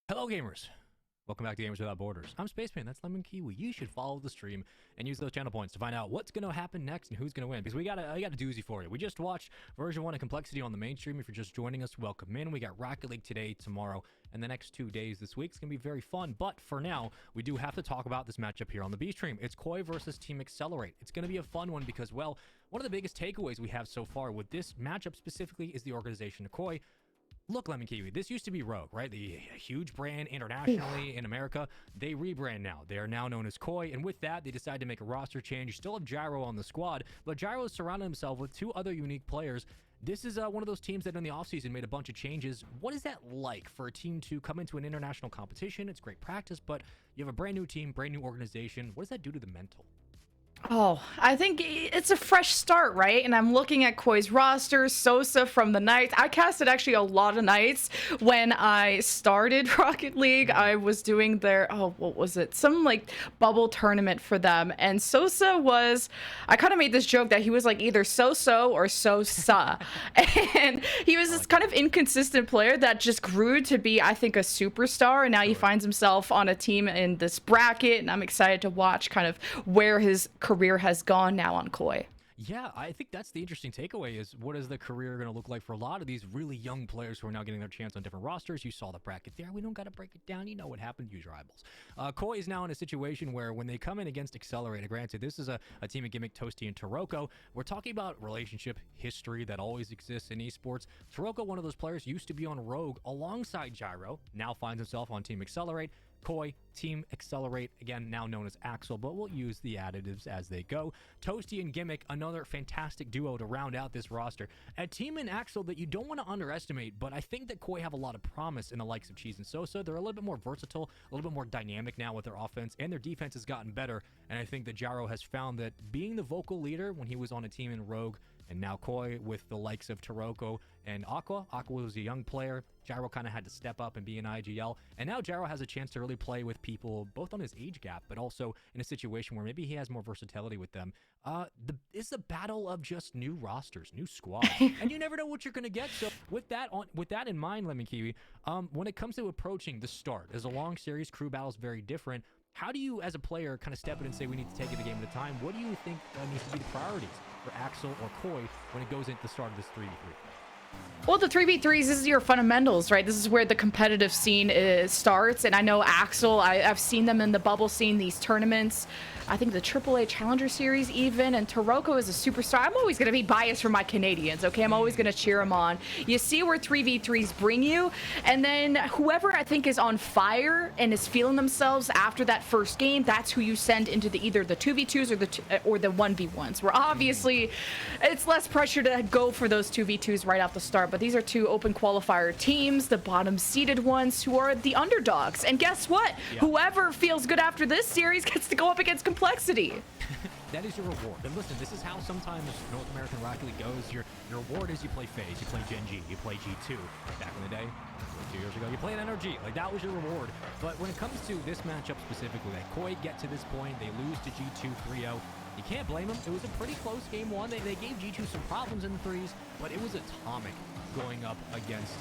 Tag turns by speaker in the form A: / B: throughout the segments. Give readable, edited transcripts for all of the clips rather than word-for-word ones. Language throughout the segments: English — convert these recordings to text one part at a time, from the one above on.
A: Hello, gamers. Welcome back to Gamers Without Borders. I'm Spaceman. That's Lemon Kiwi. You should follow the stream and use those channel points to find out what's going to happen next and who's going to win. Because I got a doozy for you. We just watched version 1 of Complexity on the mainstream. If you're just joining us, welcome in. We got Rocket League today, tomorrow, and the next 2 days this week. It's going to be very fun. But for now, we do have to talk about this matchup here on the B stream. It's Koi versus Team Accelerate. It's going to be a fun one because, well, one of the biggest takeaways we have so far with this matchup specifically is the organization of Koi. Look, Lemon Kiwi, this used to be Rogue, right? The huge brand internationally in America. They rebrand now. They are now known as Koi, and with that, they decided to make a roster change. You still have Gyro on the squad, but Gyro has surrounded himself with 2 other unique players. This is one of those teams that in the offseason made a bunch of changes. What is that like for a team to come into an international competition? It's great practice, but you have a brand new team, brand new organization. What does that do to the mental?
B: Oh, I think it's a fresh start, right? And I'm looking at Koi's roster, Sosa from the Knights. I casted actually a lot of Knights when I started Rocket League. I was doing their, what was it? Some like bubble tournament for them. And Sosa was, I kind of made this joke that he was like either so-so or so-sa. And he was this kind of inconsistent player that just grew to be, I think, a superstar. And now he finds himself on a team in this bracket. And I'm excited to watch kind of where his career has gone now on Koi.
A: Yeah, I think that's the interesting takeaway is what is the career going to look like for a lot of these really young players who are now getting their chance on different rosters. You saw the bracket there. We don't got to break it down. You know what happened. Use your eyeballs. Koi is now in a situation where when they come in against Accelerator, granted, this is a team of Gimmick, Toasty, and Taroko. We're talking about relationship history that always exists in esports. Taroko, one of those players, used to be on Rogue alongside Gyro, now finds himself on Team Accelerate. Koi, Team Accelerate, again, now known as Axel, but we'll use the additives as they go. Toasty and Gimmick, another fantastic duo to round out this roster. A team in Axel that you don't want to underestimate, but I think that Koi have a lot of promise in the likes of Cheese and Sosa. They're a little bit more versatile, a little bit more dynamic now with their offense, and their defense has gotten better. And I think that Gyro has found that being the vocal leader when he was on a team in Rogue, and now Koi with the likes of Taroko and Aqua. Aqua was a young player. Gyro kind of had to step up and be an IGL. And now Gyro has a chance to really play with people, both on his age gap, but also in a situation where maybe he has more versatility with them. It's the battle of just new rosters, new squads. And you never know what you're going to get. So with that in mind, Lemon Kiwi, when it comes to approaching the start, as a long series, crew battle is very different. How do you, as a player, kind of step in and say we need to take it a game at a time? What do you think needs to be the priorities for Axel or Koi when it goes into the start of this 3v3?
B: Well, the 3v3s, this is your fundamentals, right? This is where the competitive scene starts. And I know Axel, I've seen them in the bubble scene, these tournaments. I think the AAA Challenger Series even, and Taroko is a superstar. I'm always going to be biased for my Canadians, okay? I'm always going to cheer them on. You see where 3v3s bring you, and then whoever I think is on fire and is feeling themselves after that first game, that's who you send into either the 2v2s or the 1v1s, where obviously it's less pressure to go for those 2v2s right off the start, but these are 2 open qualifier teams, the bottom seeded ones who are the underdogs. And guess what? Yeah. Whoever feels good after this series gets to go up against Complexity.
A: That is your reward. And listen, this is how sometimes North American Rocket League goes. Your reward is you play FaZe, you play Gen G, you play G2. Back in the day, 2 years ago, you played NRG. Like, that was your reward. But when it comes to this matchup specifically, like Koi get to this point, they lose to G2 3-0. You can't blame them. It was a pretty close game 1. They gave G2 some problems in the threes, but it was atomic going up against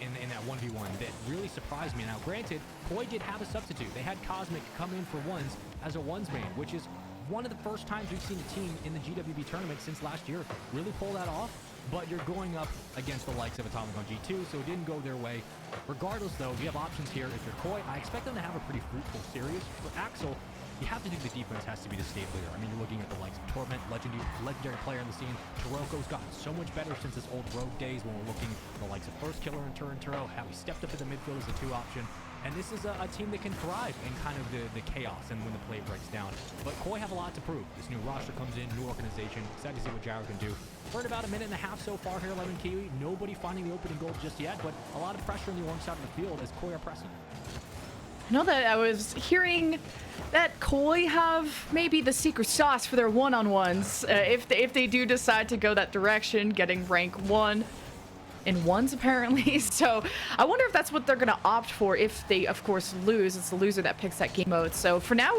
A: in that 1v1 that really surprised me. Now, granted, Koi did have a substitute. They had Cosmic come in for ones as a ones main, which is one of the first times we've seen a team in the GWB tournament since last year really pull that off. But you're going up against the likes of Atomic on G2, so it didn't go their way. Regardless, though, you have options here. If you're Koi, I expect them to have a pretty fruitful series. For Axel, you have to think the defense has to be the state leader. I mean, you're looking at the likes of Torment, legendary player in the scene. Taroko's gotten so much better since his old Rogue days when we're looking at the likes of First Killer and Turo, how he stepped up to the midfield as a 2 option. And this is a team that can thrive in kind of the chaos and when the play breaks down. But Koi have a lot to prove. This new roster comes in, new organization. Excited to see what Gyro can do. We're at about a minute and a half so far here, Lemon Kiwi. Nobody finding the opening goal just yet, but a lot of pressure on the orange side of the field as Koi are pressing.
B: I know that I was hearing that Koi have maybe the secret sauce for their one-on-ones if they do decide to go that direction, getting rank 1 in ones apparently. So I wonder if that's what they're going to opt for if they, of course, lose. It's the loser that picks that game mode. So for now,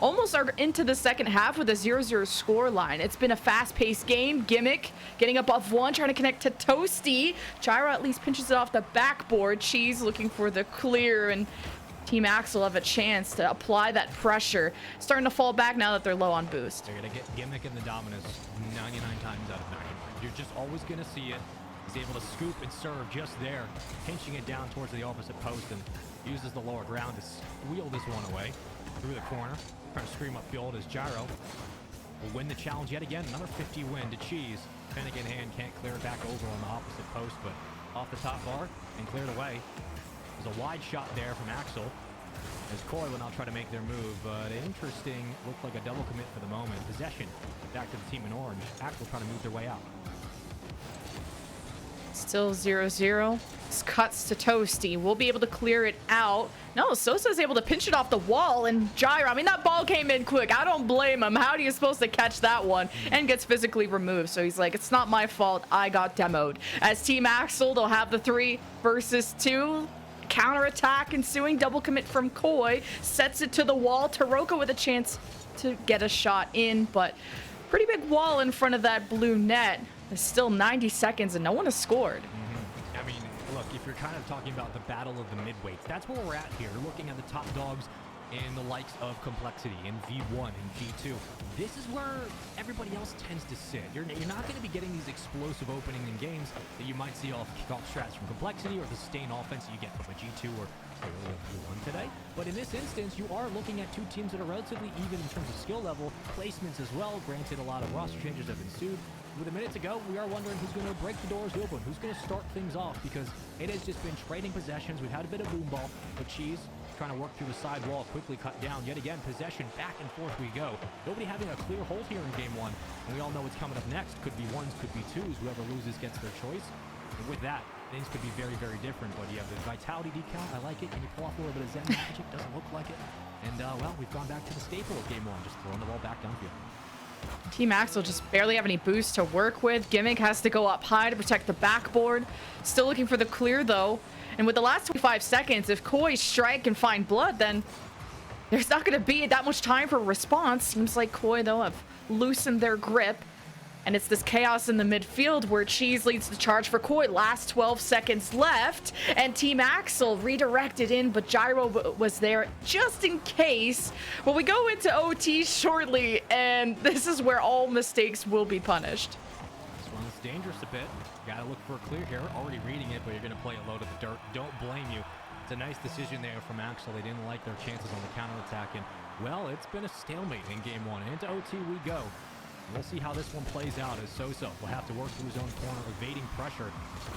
B: almost are into the second half with a 0-0 score line. It's been a fast-paced game. Gimmick getting above one, trying to connect to Toasty. Gyro at least pinches it off the backboard. Cheese looking for the clear, and Team Axel have a chance to apply that pressure. Starting to fall back now that they're low on boost.
A: They're going to get Gimmick in the dominance 99 times out of 99. You're just always going to see it. He's able to scoop and serve just there, pinching it down towards the opposite post, and uses the lower ground to wheel this one away through the corner. Trying to scream upfield as Gyro will win the challenge yet again. Another 50 win to Cheese. Finnegan hand can't clear it back over on the opposite post, but off the top bar and cleared away. There's a wide shot there from Axel as Koi will now try to make their move, but interesting. Looked like a double commit for the moment. Possession back to the team in orange. Axel trying to move their way out.
B: Still 0-0. This cuts to Toasty. We'll be able to clear it out. No, Sosa's able to pinch it off the wall, and Gyro, I mean, that ball came in quick. I don't blame him. How are you supposed to catch that one? And gets physically removed. So he's like, it's not my fault. I got demoed. As Team Axel, they'll have the 3 versus 2. Counterattack ensuing. Double commit from Koi. Sets it to the wall. Taroko with a chance to get a shot in, but pretty big wall in front of that blue net. There's still 90 seconds and no one has scored.
A: I mean, look, if you're kind of talking about the battle of the midweights, that's where we're at here. Looking at the top dogs in the likes of Complexity in V1 and G2. This is where everybody else tends to sit. You're not going to be getting these explosive opening in games that you might see off kickoff strats from Complexity or the sustained offense that you get from a G2 or V1 today. But in this instance, you are looking at 2 teams that are relatively even in terms of skill level, placements as well. Granted, a lot of roster changes have ensued. With a minute to go, we are wondering who's going to break the doors open, who's going to start things off, because it has just been trading possessions. We've had a bit of boom ball, but Cheese trying to work through the side wall, quickly cut down. Yet again, possession, back and forth we go. Nobody having a clear hold here in game 1, and we all know what's coming up next. Could be 1s, could be 2s. Whoever loses gets their choice. And with that, things could be very, very different, but you have the Vitality decal. I like it. Can you pull off a little bit of Zen magic? Doesn't look like it. And, well, we've gone back to the staple of game 1, just throwing the ball back downfield.
B: Team Axel just barely have any boost to work with. Gimmick has to go up high to protect the backboard. Still looking for the clear, though. And with the last 25 seconds, if Koi strike and find blood, then there's not going to be that much time for a response. Seems like Koi, though, have loosened their grip. And it's this chaos in the midfield where Cheese leads the charge for Koi. Last 12 seconds left. And Team Axel redirected in, but Gyro was there just in case. But we go into OT shortly, and this is where all mistakes will be punished.
A: This one's dangerous a bit. Gotta look for a clear here. Already reading it, but you're gonna play it low to the dirt. Don't blame you. It's a nice decision there from Axel. They didn't like their chances on the counterattack, and, well, it's been a stalemate in game 1. Into OT we go. We'll see how this one plays out as Sosa will have to work through his own corner, evading pressure.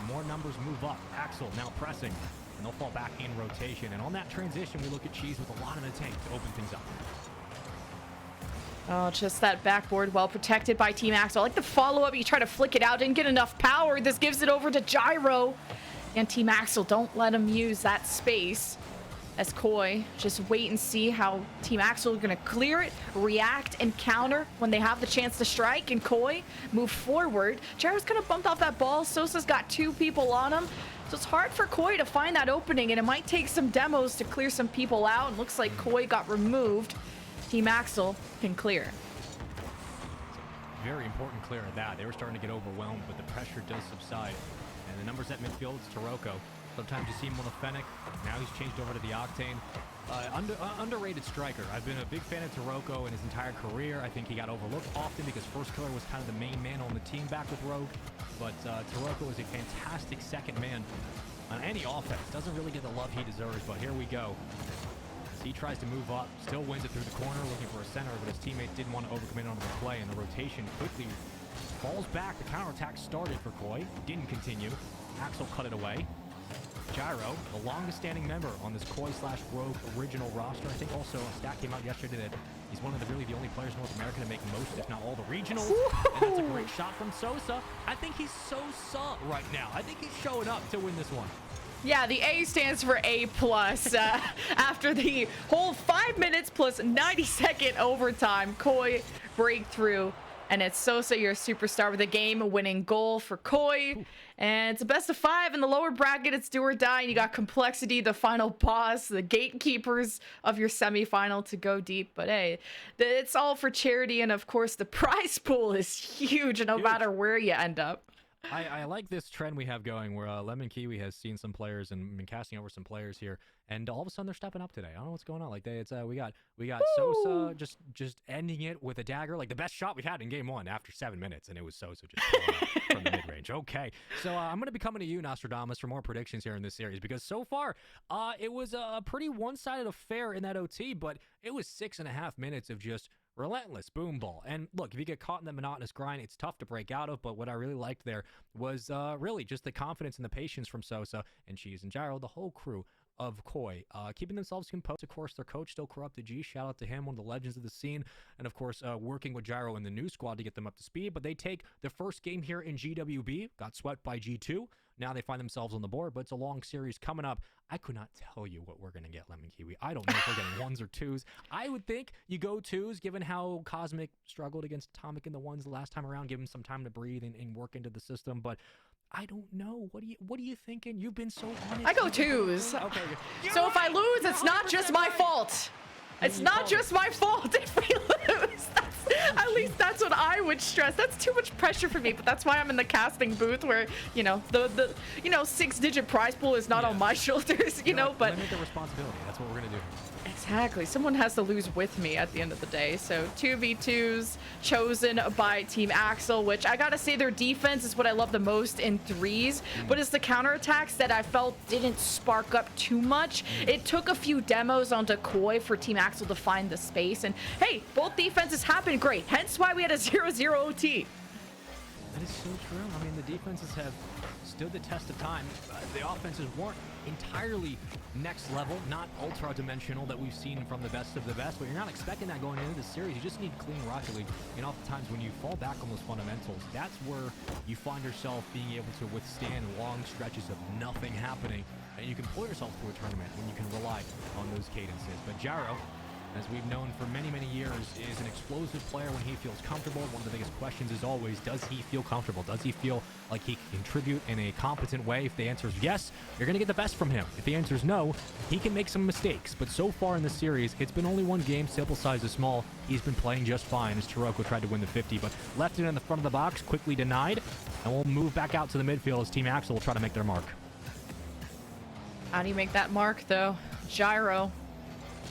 A: More numbers move up. Axel now pressing, and they'll fall back in rotation. And on that transition, we look at Cheese with a lot in the tank to open things up.
B: Oh, just that backboard well protected by Team Axel. I like the follow-up. You try to flick it out, didn't get enough power. This gives it over to Gyro. And Team Axel, don't let him use that space. As Koi, just wait and see how Team Axel is going to clear it, react, and counter when they have the chance to strike. And Koi move forward. Gyro's kind of bumped off that ball. Sosa's got 2 people on him. So it's hard for Koi to find that opening, and it might take some demos to clear some people out. And looks like Koi got removed. Team Axel can clear.
A: Very important clear of that. They were starting to get overwhelmed, but the pressure does subside. And the numbers at midfield is Taroko. Sometimes you see him on the Fennec. Now he's changed over to the Octane. Underrated striker. I've been a big fan of Taroko in his entire career. I think he got overlooked often because First Killer was kind of the main man on the team back with Rogue. But Taroko is a fantastic second man on any offense. Doesn't really get the love he deserves, but here we go. As he tries to move up, still wins it through the corner, looking for a center, but his teammates didn't want to overcommit onto the play, and the rotation quickly falls back. The counterattack started for Koi. Didn't continue. Axel cut it away. Gyro, the longest standing member on this Koi/Rogue original roster. I think also a stat came out yesterday that he's one of the only players in North America to make most, if not all, the regionals. And that's a great shot from Sosa. I think he's Sosa right now. I think he's showing up to win this one.
B: Yeah, the A stands for A+. After the whole 5 minutes plus 90-second overtime, Koi breakthrough And it's Sosa, your superstar, with a game-winning goal for Koi. And it's a best of 5 in the lower bracket. It's do or die. And you got Complexity, the final boss, the gatekeepers of your semifinal to go deep. But hey, it's all for charity. And of course, the prize pool is huge no matter where you end up.
A: I like this trend we have going where Lemon Kiwi has seen some players and been casting over some players here, and all of a sudden they're stepping up today. I don't know what's going on. Like we got Sosa just ending it with a dagger, like the best shot we've had in game 1 after 7 minutes, and it was Sosa just from the mid range. Okay, so I'm gonna be coming to you, Nostradamus, for more predictions here in this series, because so far it was a pretty one-sided affair in that OT, but it was 6.5 minutes of just relentless boom ball. And look, if you get caught in the monotonous grind, it's tough to break out of, but what I really liked there was really just the confidence and the patience from Sosa and Cheese and Gyro, the whole crew of Koi, keeping themselves composed. Of course, their coach still corrupted G. Shout out to him, one of the legends of the scene, and of course working with Gyro and the new squad to get them up to speed. But they take the first game here in GWB, got swept by G2. Now they find themselves on the board, but it's a long series coming up. I could not tell you what we're going to get, Lemon Kiwi. I don't know if we're getting 1s or 2s. I would think you go 2s, given how Cosmic struggled against Atomic in the 1s the last time around. Give him some time to breathe and work into the system, but I don't know. What are you thinking? You've been so honest.
B: I go 2s.
A: Okay.
B: So if I lose, it's not just my fault. It's not just my fault if we lose. At least that's what I would stress. That's too much pressure for me, but that's why I'm in the casting booth where, the 6-digit prize pool is not on my shoulders, but
A: limit the responsibility. That's what we're going to do.
B: Exactly. Someone has to lose with me at the end of the day. So 2v2s chosen by Team Axel, which I gotta say their defense is what I love the most in 3s, but it's the counterattacks that I felt didn't spark up too much. It took a few demos onto Koi for Team Axel to find the space, and hey, both defenses happened great, hence why we had a 0-0 OT.
A: That is so true. I mean, the defenses have stood the test of time. The offenses weren't entirely next level, not ultra-dimensional that we've seen from the best of the best, but you're not expecting that going into the series. You just need clean Rocket League, and oftentimes when you fall back on those fundamentals, that's where you find yourself being able to withstand long stretches of nothing happening, and you can pull yourself through a tournament when you can rely on those cadences. But Gyro, as we've known for many, many years, is an explosive player when he feels comfortable. One of the biggest questions is always, does he feel comfortable? Does he feel like he can contribute in a competent way? If the answer is yes, you're going to get the best from him. If the answer is no, he can make some mistakes. But so far in this series, it's been only one game. Sample size is small. He's been playing just fine as Taroko tried to win the 50, but left it in the front of the box, quickly denied. And we'll move back out to the midfield as Team Axel will try to make their mark.
B: How do you make that mark, though? Gyro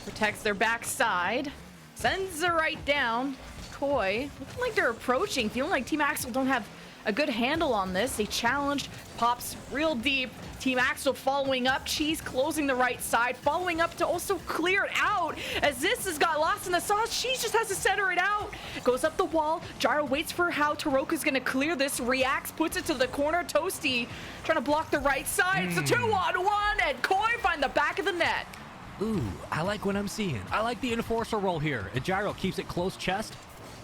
B: protects their backside, sends it right down. Koi looking like they're approaching, feeling like Team Axel don't have a good handle on this. They challenged, pops real deep. Team Axel following up, Cheese closing the right side, following up to also clear it out. As this has got lost in the sauce, Cheese just has to center it out. Goes up the wall, Gyro waits for how Taroka's gonna clear this, reacts, puts it to the corner. Toasty trying to block the right side. It's a 2-on-1, and Koi find the back of the net.
A: Ooh, I like what I'm seeing. I like the enforcer role here. Gyro keeps it close chest,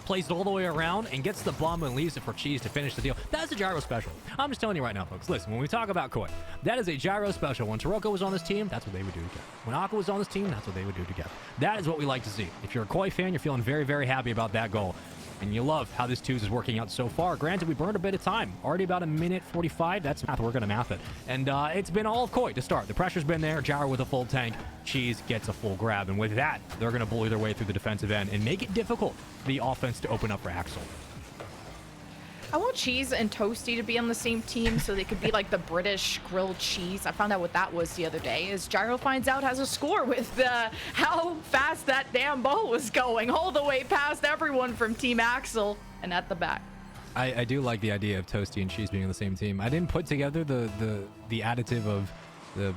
A: plays it all the way around, and gets the bomb and leaves it for Cheese to finish the deal. That's a Gyro special. I'm just telling you right now, folks. Listen, when we talk about Koi, that is a Gyro special. When Taroko was on this team, that's what they would do together. When Aqua was on this team, that's what they would do together. That is what we like to see. If you're a Koi fan, you're feeling very, very happy about that goal. And you love how this 2s is working out so far. Granted, we burned a bit of time. Already about 1:45. That's math. We're going to math it. And it's been all of Koi to start. The pressure's been there. Gyro with a full tank. Cheese gets a full grab. And with that, they're going to bully their way through the defensive end and make it difficult for the offense to open up for Axel.
B: I want Cheese and Toasty to be on the same team so they could be like the British grilled cheese. I found out what that was the other day, as Gyro finds out has a score with how fast that damn ball was going all the way past everyone from Team Axel and at the back.
A: I do like the idea of Toasty and Cheese being on the same team. I didn't put together the additive of the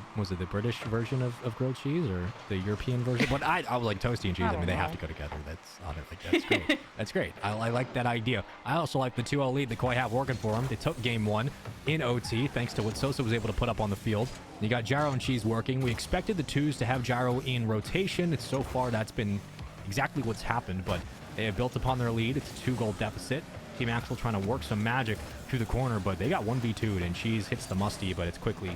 A: British version of grilled cheese or the European version, but I was like Toasty and Cheese. I mean, they have to go together. That's great. That's great. I like that idea. I also like the 2-0 lead that Koi have working for them. They took game 1 in OT thanks to what Sosa was able to put up on the field. You got Gyro and Cheese working. We expected the 2s to have Gyro in rotation. It's so far that's been exactly what's happened, but they have built upon their lead. It's a 2-goal deficit. Team Axel trying to work some magic through the corner, but they got 1v2'd, and Cheese hits the musty, but it's quickly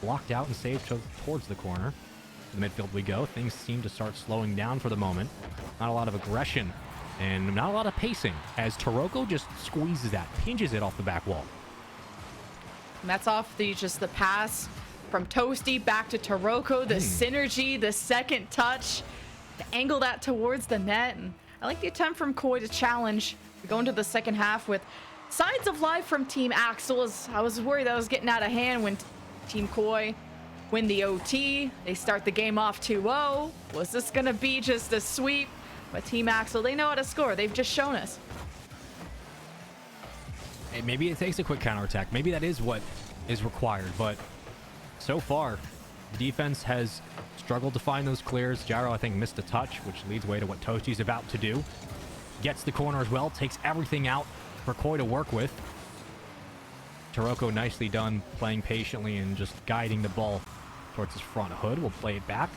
A: blocked out and saved towards the corner. To the midfield we go. Things seem to start slowing down for the moment. Not a lot of aggression And not a lot of pacing as Taroko just squeezes that, pinches it off the back wall.
B: And that's off the pass from Toasty back to Taroko. The synergy, the second touch, to angle that towards the net. And I like the attempt from Koi to challenge. We go into the second half with signs of life from Team Axel. As I was worried that was getting out of hand when Team Koi win the OT. They start the game off 2-0. Was this going to be just a sweep? But Team Axel, they know how to score. They've just shown us.
A: And maybe it takes a quick counterattack. Maybe that is what is required. But so far, the defense has struggled to find those clears. Gyro, I think, missed a touch, which leads way to what Toasty's about to do. Gets the corner as well. Takes everything out for Koi to work with. Taroko nicely done, playing patiently and just guiding the ball towards his front. Hood will play it back.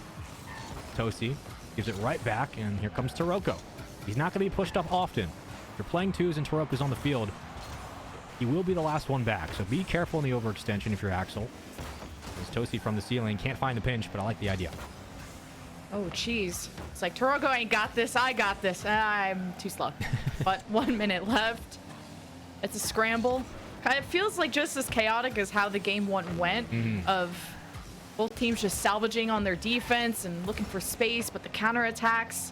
A: Toasty gives it right back, and here comes Taroko. He's not going to be pushed up often. If you're playing twos and Taroko's on the field, he will be the last one back, so be careful in the overextension if you're Axel. As Toasty from the ceiling can't find the pinch, but I like the idea.
B: Oh, jeez. It's like, Taroko ain't got this. I got this. I'm too slow. But 1 minute left. It's a scramble. It feels like just as chaotic as how the game one went, of both teams just salvaging on their defense and looking for space, but the counterattacks,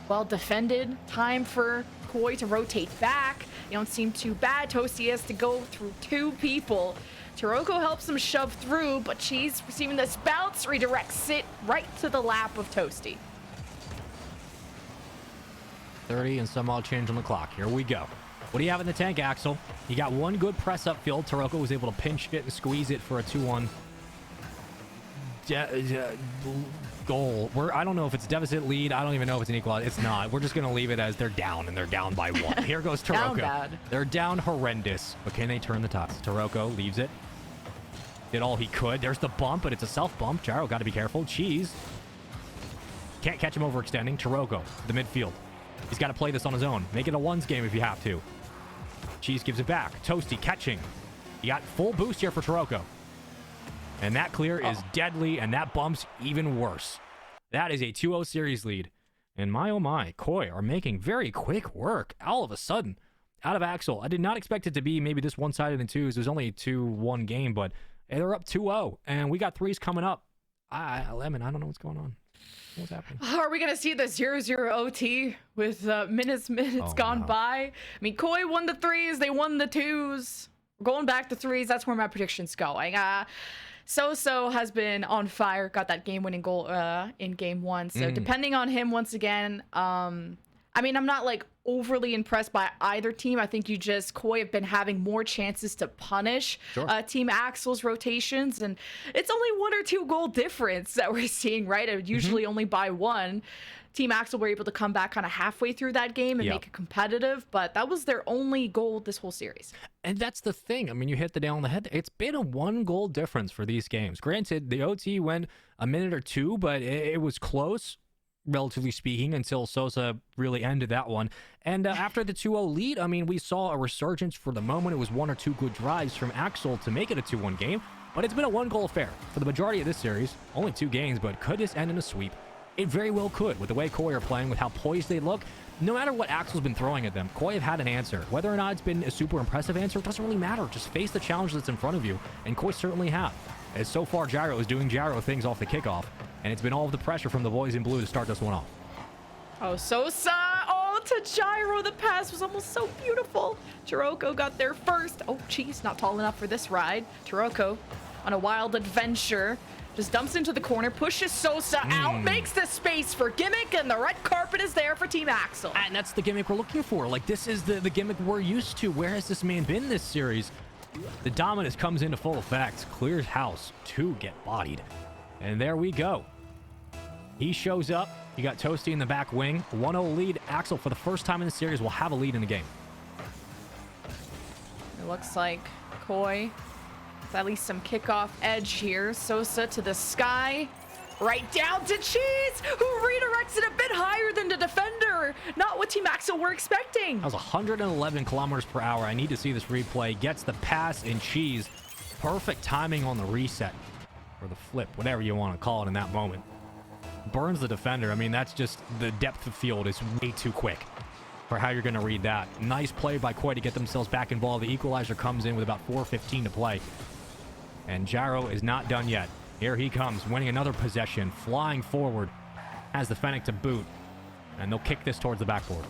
B: well defended. Time for Koi to rotate back. You don't seem too bad. Toasty has to go through two people. Taroko helps him shove through, but she's receiving this bounce, redirects it right to the lap of Toasty.
A: 30 and some odd change on the clock. Here we go. What do you have in the tank, Axel? You got one good press upfield. Taroko was able to pinch it and squeeze it for a 2-1 goal. I don't know if it's deficit lead. I don't even know if it's an equalizer. It's not. We're just going to leave it as they're down, and they're down by 1. Here goes Taroko.
B: Down bad.
A: They're down horrendous. But can they turn the tops? Taroko leaves it. Did all he could. There's the bump, but it's a self bump. Gyro got to be careful. Cheese. Can't catch him overextending. Taroko, the midfield. He's got to play this on his own. Make it a ones game if you have to. Cheese gives it back. Toasty catching. You got full boost here for Taroko. And that clear is deadly, and that bump's even worse. That is a 2-0 series lead. And my oh my, Koi are making very quick work all of a sudden out of Axel. I did not expect it to be maybe this one-sided in twos. It was only a 2-1 game, but they're up 2-0, and we got threes coming up. Lemon, I don't know what's going on. What's happening?
B: Are we going to see the 0-0 OT with minutes gone by? I mean, Koi won the threes. They won the twos. Going back to threes, that's where my prediction's going. So has been on fire. Got that game-winning goal in game one. So depending on him once again, I mean, I'm not like overly impressed by either team. I think Koi have been having more chances to punish Team Axel's rotations, and it's only 1 or 2 goal difference that we're seeing, right? Usually only by 1. Team Axel were able to come back kind of halfway through that game and make it competitive, but that was their only goal this whole series.
A: And that's the thing. I mean, you hit the nail on the head. It's been a 1 goal difference for these games. Granted, the OT went a minute or 2, but it was close, relatively speaking, until Sosa really ended that one. And after the 2-0 lead, I mean, we saw a resurgence for the moment. It was 1 or 2 good drives from Axel to make it a 2-1 game, but it's been a 1 goal affair for the majority of this series. Only 2 games, but could this end in a sweep? It very well could, with the way Koi are playing, with how poised they look. No matter what Axel's been throwing at them, Koi have had an answer. Whether or not it's been a super impressive answer, it doesn't really matter. Just face the challenge that's in front of you, and Koi certainly have. As so far, Gyro is doing Gyro things off the kickoff, and it's been all of the pressure from the boys in blue to start this one off.
B: Oh, Sosa! Oh, to Gyro! The pass was almost so beautiful. Taroko got there first. Oh, geez, not tall enough for this ride. Taroko on a wild adventure. Just dumps into the corner, pushes Sosa out, makes the space for Gimmick, and the red carpet is there for Team Axel.
A: And that's the gimmick we're looking for. Like, this is the gimmick we're used to. Where has this man been this series? The dominance comes into full effect. Clears house to get bodied. And there we go. He shows up. You got Toasty in the back wing. 1-0 lead. Axel, for the first time in the series, will have a lead in the game.
B: It looks like Koi with at least some kickoff edge here. Sosa to the sky. Right down to Cheese, who redirects it a bit higher than the defender. Not what Team Axel were expecting.
A: That was 111 kilometers per hour. I need to see this replay. Gets the pass, and Cheese. Perfect timing on the reset. Or the flip, whatever you want to call it in that moment. Burns the defender. I mean, that's just, the depth of field is way too quick. for how you're going to read that. Nice play by Koi to get themselves back involved. The equalizer comes in with about 4:15 to play. And Gyro is not done yet. Here he comes, winning another possession, flying forward, has the Fennec to boot, and they'll kick this towards the backboard.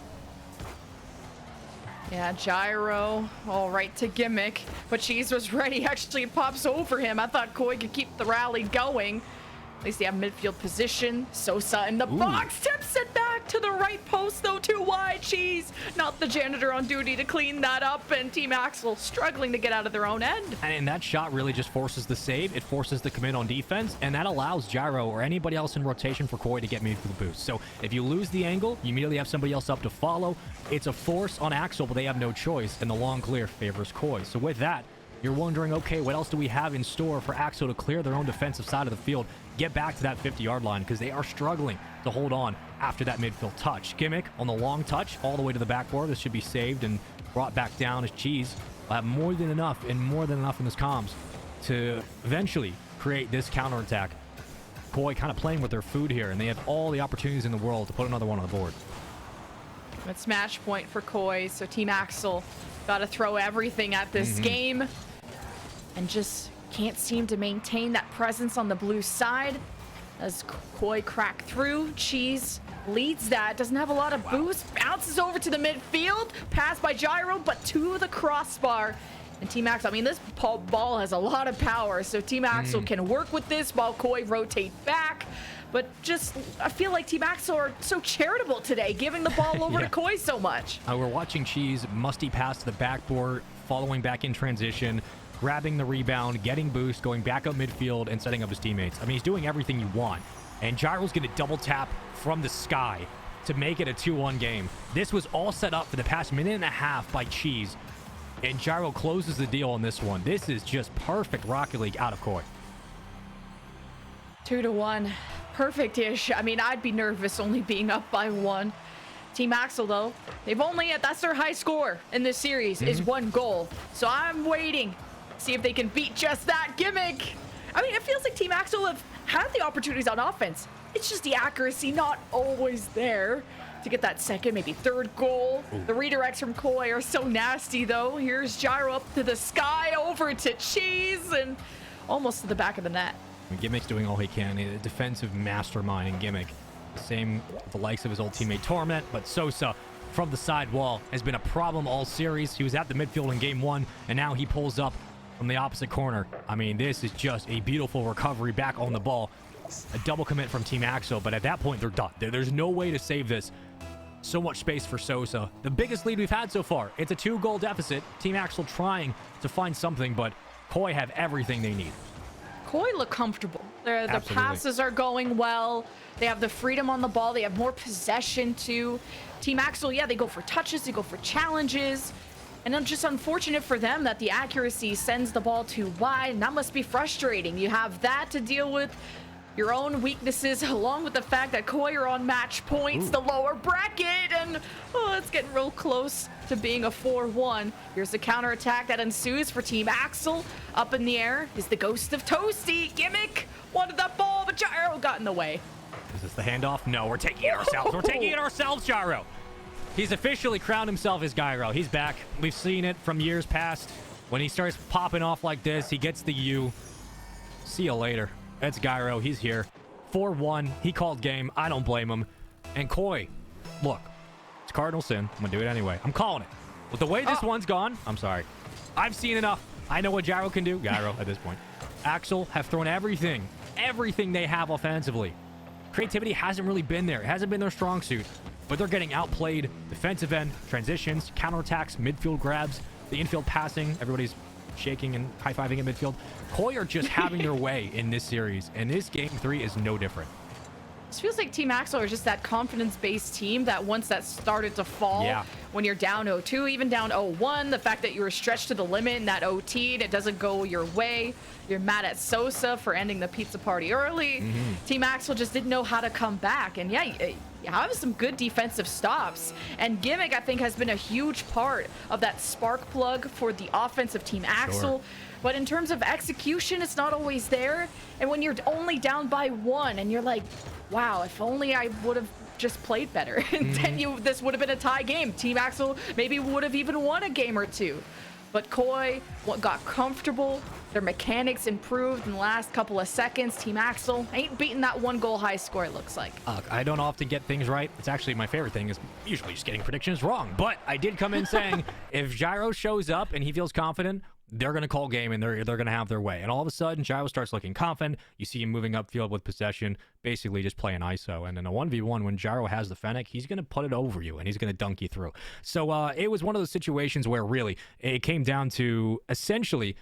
B: Yeah, Gyro, all right to Gimmick, but Cheese was ready. Actually, pops over him. I thought Koi could keep the rally going. At least they have midfield position. Sosa in the box, tips it back to the right post, though, too wide. Cheese, not the janitor on duty to clean that up, and Team Axel struggling to get out of their own end.
A: And that shot really just forces the save. It forces the commit on defense, and that allows Gyro or anybody else in rotation for Koi to get midfield boost. So if you lose the angle, you immediately have somebody else up to follow. It's a force on Axel, but they have no choice, and the long clear favors Koi. So with that, you're wondering, okay, what else do we have in store for Axel to clear their own defensive side of the field, get back to that 50-yard line, because they are struggling to hold on after that midfield touch. Gimmick on the long touch all the way to the backboard. This should be saved and brought back down as Cheese will have more than enough in this comms to eventually create this counterattack. Koi kind of playing with their food here, and they have all the opportunities in the world to put another one on the board.
B: It's match point for Koi, so Team Axel got to throw everything at this game and just can't seem to maintain that presence on the blue side as Koi crack through. Cheese leads that, doesn't have a lot of boost, bounces over to the midfield, pass by Gyro, but to the crossbar. And Team Axel, I mean, this ball has a lot of power, so Team Axel can work with this while Koi rotate back. But just, I feel like Team Axel are so charitable today, giving the ball over to Koi so much.
A: We're watching Cheese, musty pass to the backboard, following back in transition, grabbing the rebound, getting boost, going back up midfield, and setting up his teammates. I mean, he's doing everything you want. And Gyro's going to double tap from the sky to make it a 2-1 game. This was all set up for the past minute and a half by Cheese. And Gyro closes the deal on this one. This is just perfect Rocket League out of Koi.
B: 2-1. Perfect-ish. I mean, I'd be nervous only being up by 1. Team Axel, though, they've only, that's their high score in this series, is 1 goal. So I'm waiting. See if they can beat just that. Gimmick. I mean, it feels like Team Axel have had the opportunities on offense. It's just the accuracy not always there to get that second, maybe third goal. The redirects from Koi are so nasty, though. Here's Gyro up to the sky, over to Cheese, and almost to the back of the net.
A: Gimmick's doing all he can. A defensive mastermind in Gimmick. Same with the likes of his old teammate Torment, but Sosa from the side wall has been a problem all series. He was at the midfield in game 1, and now he pulls up from the opposite corner. I mean, this is just a beautiful recovery back on the ball. A double commit from Team Axel, but at that point, they're done. There's no way to save this. So much space for Sosa. The biggest lead we've had so far. It's a 2-goal deficit. Team Axel trying to find something, but Koi have everything they need.
B: Koi look comfortable. The passes are going well. They have the freedom on the ball. They have more possession too. Team Axel, yeah, they go for touches. They go for challenges. And it's just unfortunate for them that the accuracy sends the ball too wide. And that must be frustrating. You have that to deal with, your own weaknesses, along with the fact that Koi are on match points, the lower bracket, and it's getting real close to being a 4-1. Here's the counterattack that ensues for Team Axel. Up in the air is the ghost of Toasty. Gimmick wanted that ball, but Gyro got in the way.
A: Is this the handoff? No, we're taking it ourselves. We're taking it ourselves, Gyro. He's officially crowned himself as Gyro. He's back. We've seen it from years past. When he starts popping off like this, he gets the U. See you later. That's Gyro. He's here. 4-1. He called game. I don't blame him. And Koi, look, it's cardinal sin. I'm going to do it anyway. I'm calling it. With the way this one's gone, I'm sorry. I've seen enough. I know what Gyro can do. Gyro at this point. Axel have thrown everything they have offensively. Creativity hasn't really been there. It hasn't been their strong suit. But they're getting outplayed. Defensive end, transitions, counterattacks, midfield grabs, the infield passing. Everybody's shaking and high-fiving in midfield. Koi are just having their way in this series, and this game 3 is no different.
B: This feels like Team Axel are just that confidence-based team that once that started to fall, when you're down 0-2, even down 0-1, the fact that you were stretched to the limit in that OT and it doesn't go your way, you're mad at Sosa for ending the pizza party early. Team Axel just didn't know how to come back, and you have some good defensive stops. And Gimmick, I think, has been a huge part of that spark plug for the offensive Team Axel. But in terms of execution, it's not always there. And when you're only down by 1 and you're like, wow, if only I would have just played better. And then this would have been a tie game. Team Axel maybe would have even won a game or two. But Koi got comfortable. Their mechanics improved in the last couple of seconds. Team Axel ain't beating that 1-goal high score, it looks like.
A: I don't often get things right. It's actually my favorite thing is usually just getting predictions wrong. But I did come in saying if Gyro shows up and he feels confident, they're going to call game and they're going to have their way. And all of a sudden, Gyro starts looking confident. You see him moving upfield with possession, basically just playing ISO. And in a 1v1, when Gyro has the Fennec, he's going to put it over you and he's going to dunk you through. So it was one of those situations where really it came down to essentially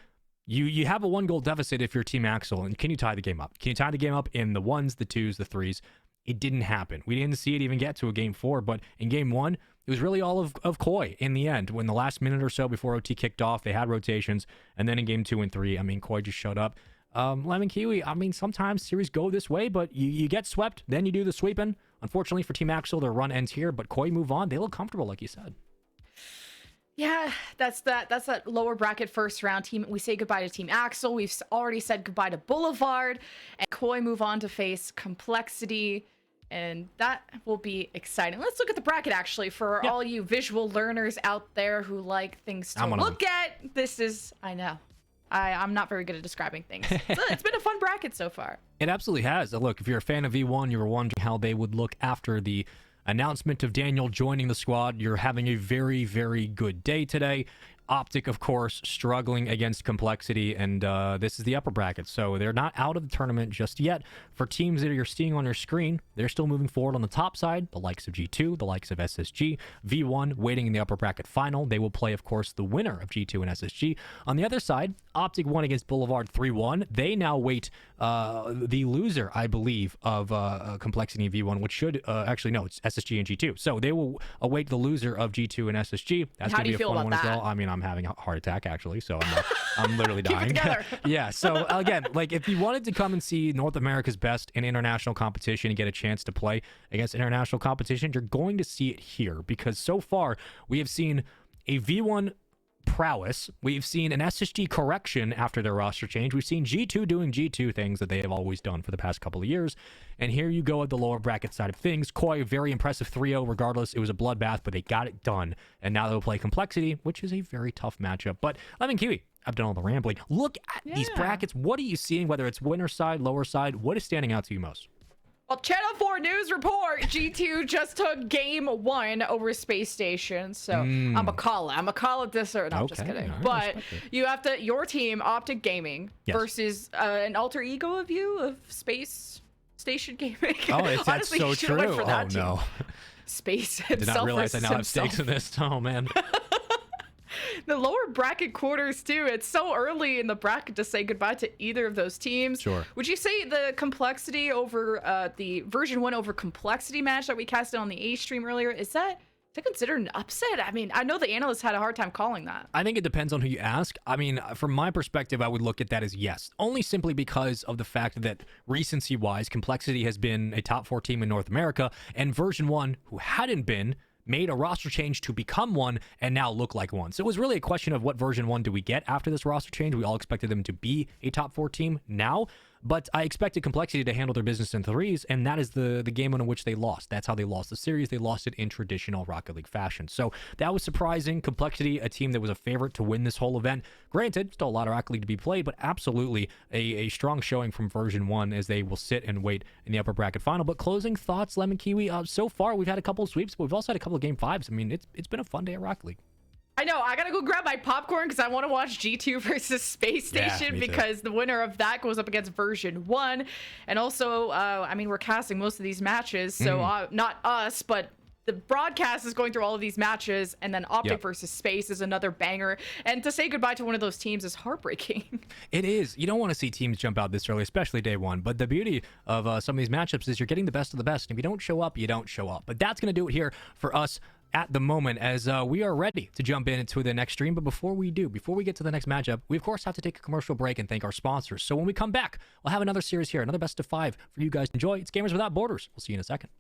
A: you have a 1-goal deficit if you're Team Axel. And can you tie the game up? Can you tie the game up in the 1s, the 2s, the 3s? It didn't happen. We didn't see it even get to a game 4. But in game 1, it was really all of Koi in the end. When the last minute or so before OT kicked off, they had rotations. And then in game 2 and 3, I mean, Koi just showed up. Lemon Kiwi, I mean, sometimes series go this way, but you get swept, then you do the sweeping. Unfortunately for Team Axel, their run ends here, but Koi move on. They look comfortable, like you said.
B: Yeah, that's that lower bracket first round team. We say goodbye to Team Axel. We've already said goodbye to Boulevard. And Koi move on to face Complexity. And that will be exciting. Let's look at the bracket, actually, for all you visual learners out there who like things to look at. This is, I know, I'm not very good at describing things. So it's been a fun bracket so far.
A: It absolutely has. Look, if you're a fan of V1, you were wondering how they would look after the announcement of Daniel joining the squad. You're having a very, very good day today. Optic, of course, struggling against Complexity, and this is the upper bracket, so they're not out of the tournament just yet. For teams that you're seeing on your screen, they're still moving forward on the top side, the likes of G2, the likes of SSG, V1 waiting in the upper bracket final. They will play, of course, the winner of G2 and SSG. On the other side, Optic won against Boulevard 3-1. They now wait the loser, I believe, of Complexity and V1, which should actually, no, it's SSG and G2. So they will await the loser of G2 and SSG. That's going to be a fun one as well. I mean, I'm having a heart attack, actually, so I'm literally dying.
B: Keep it together.
A: Yeah, so again, like if you wanted to come and see North America's best in international competition and get a chance to play against international competition, you're going to see it here, because so far we have seen a V1 prowess. We've seen an SSG correction after their roster change. We've seen G2 doing G2 things that they have always done for the past couple of years. And here you go at the lower bracket side of things. Koi, very impressive 3-0 regardless. It was a bloodbath, but they got it done. And now they'll play Complexity, which is a very tough matchup. But I mean, Kiwi, I've done all the rambling. Look at these brackets. What are you seeing, whether it's winner side, lower side? What is standing out to you most?
B: Well, Channel 4 News report, G2 just took game 1 over Space Station. So I'm a call it this or no, I'm just kidding. Right, but you have to, your team, Optic Gaming, versus an alter ego of you of Space Station Gaming.
A: Oh, it's
B: Honestly,
A: so true. Oh, no.
B: Space
A: himself. Did not realize I now have stakes in this. Oh, man.
B: The lower bracket quarters too. It's so early in the bracket to say goodbye to either of those teams.
A: Sure.
B: Would you say the Complexity over the version 1 over Complexity match that we casted on the A stream earlier, is that considered an upset? I mean, I know the analysts had a hard time calling that.
A: I think it depends on who you ask. I mean, from my perspective, I would look at that as yes, only simply because of the fact that recency-wise, Complexity has been a top 4 team in North America, and version 1, who hadn't been, made a roster change to become one and now look like one. So it was really a question of what version 1 do we get after this roster change. We all expected them to be a top 4 team now, but I expected Complexity to handle their business in 3s, and that is the game in which they lost. That's how they lost the series. They lost it in traditional Rocket League fashion. So that was surprising. Complexity, a team that was a favorite to win this whole event. Granted, still a lot of Rocket League to be played, but absolutely a strong showing from version 1 as they will sit and wait in the upper bracket final. But closing thoughts, Lemon Kiwi, so far we've had a couple of sweeps, but we've also had a couple of game 5s. I mean, it's been a fun day at Rocket League.
B: I know. I gotta go grab my popcorn because I want to watch G2 versus Space Station, because the winner of that goes up against version 1. And also, I mean, we're casting most of these matches, so not us, but the broadcast is going through all of these matches, and then Optic versus Space is another banger. And to say goodbye to one of those teams is heartbreaking. It
A: is. You don't want to see teams jump out this early, especially day 1. But the beauty of some of these matchups is you're getting the best of the best. And if you don't show up, you don't show up. But that's going to do it here for us at the moment, as we are ready to jump into the next stream. But before we get to the next matchup, we of course have to take a commercial break and thank our sponsors. So when we come back, we'll have another series here, another best of 5 for you guys to enjoy. It's Gamers Without Borders. We'll see you in a second.